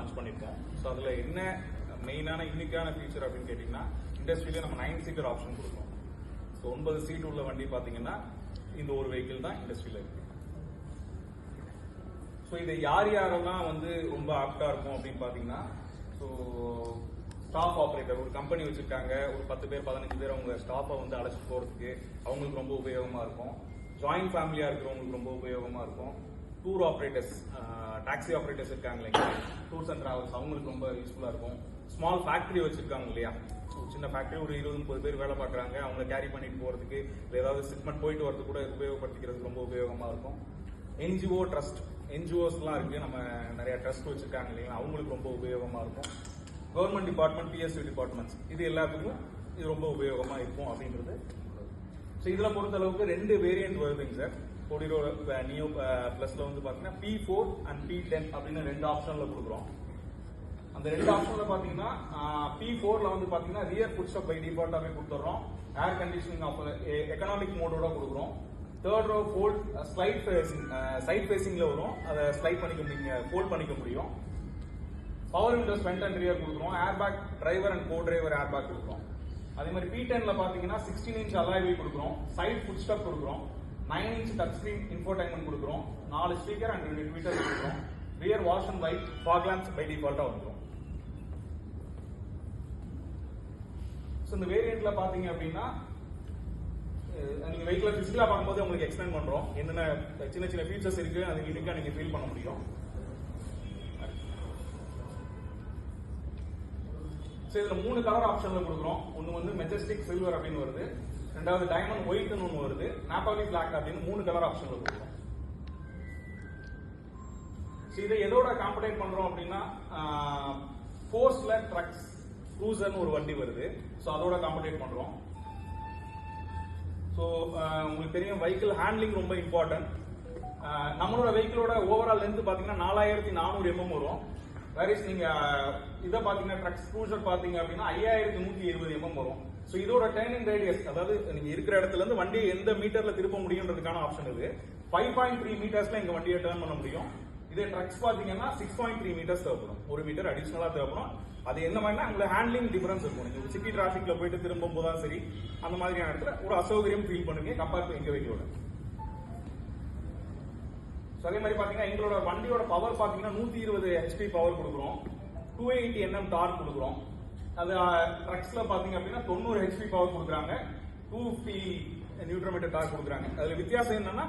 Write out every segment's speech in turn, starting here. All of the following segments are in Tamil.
லான்ச் பண்ணியிருக்கோம். ஸோ அதில் என்ன மெயினான யூனிக்கான ஃபீச்சர் அப்படின்னு கேட்டிங்கன்னா, இண்டஸ்ட்ரியில நம்ம 9 சீட்டர் ஆப்ஷன் கொடுக்குறோம். ஸோ 9 சீட் உள்ள வண்டி பார்த்தீங்கன்னா இந்த ஒரு வெஹிக்கிள் தான் இண்டஸ்ட்ரியில இருக்கு. ஸோ இதை யாரெல்லாம் வந்து ரொம்ப ஆப்டா இருக்கும் அப்படின்னு பார்த்தீங்கன்னா, ஸோ ஸ்டாஃப் ஆப்ரேட்டர் ஒரு கம்பெனி வச்சிருக்காங்க, ஒரு 10 பேர் 15 பேர் அவங்க ஸ்டாஃபை வந்து அழைச்சிட்டு போறதுக்கு அவங்களுக்கு ரொம்ப உபயோகமா இருக்கும். ஜாயிண்ட் ஃபேமிலியா இருக்கிறவங்களுக்கு ரொம்ப உபயோகமா இருக்கும். டூர் ஆப்ரேட்டர்ஸ், டாக்ஸி ஆப்ரேட்டர்ஸ் இருக்காங்க இல்லையா, டூர்ஸ் அண்ட் டிராவல்ஸ், அவங்களுக்கு ரொம்ப யூஸ்ஃபுல்லா இருக்கும். ஸ்மால் ஃபேக்டரி வச்சிருக்காங்க இல்லையா, சின்ன ஃபேக்டரி ஒரு 20-30 பேர் வேலை பார்க்குறாங்க, அவங்கள கேரி பண்ணிட்டு போறதுக்கு ஏதாவது ஷிப்மெண்ட் போயிட்டு வரதுக்கு கூட உபயோகப்படுத்திக்கிறதுக்கு ரொம்ப உபயோகமா இருக்கும். என்ஜிஓ ட்ரஸ்ட், என்ஜிஓஸ்லாம் இருக்கு, நம்ம நிறைய ட்ரஸ்ட் வச்சிருக்காங்க இல்லைங்களா, அவங்களுக்கு ரொம்ப உபயோகமா இருக்கும். கவர்மெண்ட் டிபார்ட்மெண்ட், பிஎஸ்சி டிபார்ட்மெண்ட்ஸ், இது எல்லாத்துக்கும் இது ரொம்ப உபயோகமா இருக்கும் அப்படின்றது. ஸோ இதில் பொறுத்த அளவுக்கு 2 வேரியன்ட் வருதுங்க சார். கொடிரோ நியோ பிளஸ்ல வந்து பாத்தீங்கன்னா P4 அண்ட் P10 அப்படின்னு 2 ஆப்ஷன்ல கொடுக்குறோம். அந்த 2 ஆப்ஷன்ல பாத்தீங்கன்னா P4ல வந்து பாத்தீங்கன்னா ரியர் ஃபுட் ஸ்டெப் பை டிஃபால்ட்டாவே கொடுத்துறோம். ஏர் கண்டிஷனிங் எக்கனாமிக் மோடோட கொடுக்குறோம். Third row fold slide facing, side ஃபேசிங்ல வரும், அதை ஸ்லைட் பண்ணிக்க முடியும், ஃபோல்ட் பண்ணிக்க முடியும். Power windows front and rear கொடுக்குறோம். Airbag driver and co driver airbag கொடுக்குறோம். அதே மாதிரி P10ல பாத்தீங்கன்னா 16 இன்ச் அலாய் வீல் கொடுக்குறோம். சைட் ஃபுட் ஸ்டெப் கொடுக்குறோம். 9 இன்ச் டச் ஸ்கிரீன் இன்ஃபோடைன்மெண்ட் கொடுக்குறோம். 4 ஸ்பீக்கர் அண்ட் 2 ட்விட்டர் கொடுக்குறோம். Rear wash and light fog lamps by டிஃபால்ட்டா வந்துடும். ஸோ இந்த வேரியன்ட்ல பாத்தீங்க அப்படின்னா நீங்க வெஹிக்கிள் பிசிக்கலா பார்க்கும்போது உங்களுக்கு எக்ஸ்பிளைன் பண்றோம் என்னென்ன சின்ன சின்ன ஃபீச்சர்ஸ் இருக்கு, அது யூனிக்கா நீங்க ஃபீல் பண்ண முடியும். ஸோ இதில் 3 கலர் ஆப்ஷன்ல கொடுக்குறோம். ஒன்று வந்து மெஜஸ்டிக் சில்வர் அப்படின்னு வருது, ரெண்டாவது டைமண்ட் ஒயிட்னு ஒன்று வருது, நாப்பாலி பிளாக் அப்படின்னு 3 கலர் ஆப்ஷன்ல கொடுக்குறோம். ஸோ இதை எதோட காம்படேட் பண்றோம் அப்படின்னா, ஃபோர்ஸ்ல ட்ரக்ஸ் க்ரூசர்னு ஒரு வண்டி வருது, ஸோ அதோட காம்படேட் பண்றோம். ஸோ உங்களுக்கு தெரியும் வெஹிக்கிள் ஹேண்ட்லிங் ரொம்ப இம்பார்ட்டன்ட். நம்மளோட வெஹிக்கிளோட ஓவரால் லென்த் பார்த்தீங்கன்னா 4400 mm வரும். வேரிஸ் நீங்க இதை பாத்தீங்கன்னா ட்ரக்ஸ் க்ரூசர் பாத்தீங்க அப்படின்னா 5120 mm வரும். ஸோ இதோட டர்னிங் ரேடியஸ், அதாவது நீங்க இருக்கிற இடத்துல இருந்து வண்டியை எந்த மீட்டர்ல திருப்ப முடியும்ன்றதுக்கான ஆப்ஷன் இது. 5.3 மீட்டர்ஸ்ல எங்க வண்டியை டர்ன் பண்ண முடியும். இதே ட்ரக்ஸ் பாத்தீங்கன்னா 6.3 மீட்டர்ஸ் தேவைப்படும், 1 மீட்டர் அடிஷனலா தேவைப்படும். அது என்ன மாதிரினா உங்களுக்கு ஹேண்ட்லிங் டிஃபரன்ஸ் இருக்கும். நீங்க சிட்டி டிராபிக்ல போயிட்டு திரும்பும் போதுதான் சரி, அந்த மாதிரியான இடத்துல ஒரு அசௌகரியம் ஃபீல் பண்ணுங்க கம்பேர் டு எங்க வெஹிக்கிளோட. அதே மாதிரி பாத்தீங்கன்னா எங்களோட வண்டியோட பவர் பாத்தீங்கன்னா 120 HP பவர் கொடுக்குறோம். 280 Nm டார்க் கொடுக்குறோம். அது ட்ரக்ஸ்ல பாத்தீங்க அப்படின்னா 90 HP பவர் கொடுக்குறாங்க, 250 நியூட்டன் டார்க் கொடுக்குறாங்க. அதுல வித்தியாசம் என்னன்னா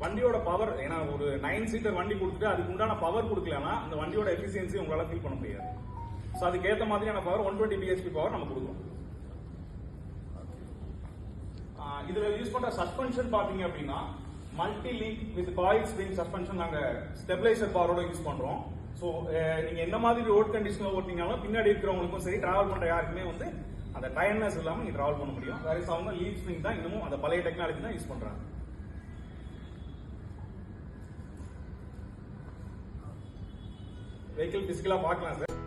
வண்டியோட பவர், ஏன்னா ஒரு 9 சீட்டர் வண்டி கொடுத்துட்டு அதுக்கு உண்டான பவர் கொடுக்கலன்னா அந்த வண்டியோட எஃபிசியன்சி உங்களால ஃபீல் பண்ண முடியாது. ஸோ அதுக்கு ஏற்ற மாதிரியான பவர் 120 bhp பவர் நம்ம கொடுக்குறோம். இதுல யூஸ் பண்ற சஸ்பென்ஷன் பாத்தீங்க அப்படின்னா multi link with coil spring suspension நாங்க ஸ்டெபிலைசர் பவரோட யூஸ் பண்றோம். ஸோ நீங்க என்ன மாதிரி ரோட் கண்டிஷன்ல ஓட்டினாலும் பின்னாடி இருக்கிறவங்களுக்கும் சரி, டிராவல் பண்ற யாருக்குமே வந்து அந்த டயர்னஸ் இல்லாம நீங்க டிராவல் பண்ண முடியும். வேற அவங்க லீட் ஸ்ப்ரிங் தான் இன்னமும் அந்த பழைய டெக்னாலஜி தான் யூஸ் பண்றாங்க. வெஹிக்கிள் பிசிக்கலா பார்க்கலாம் சார்.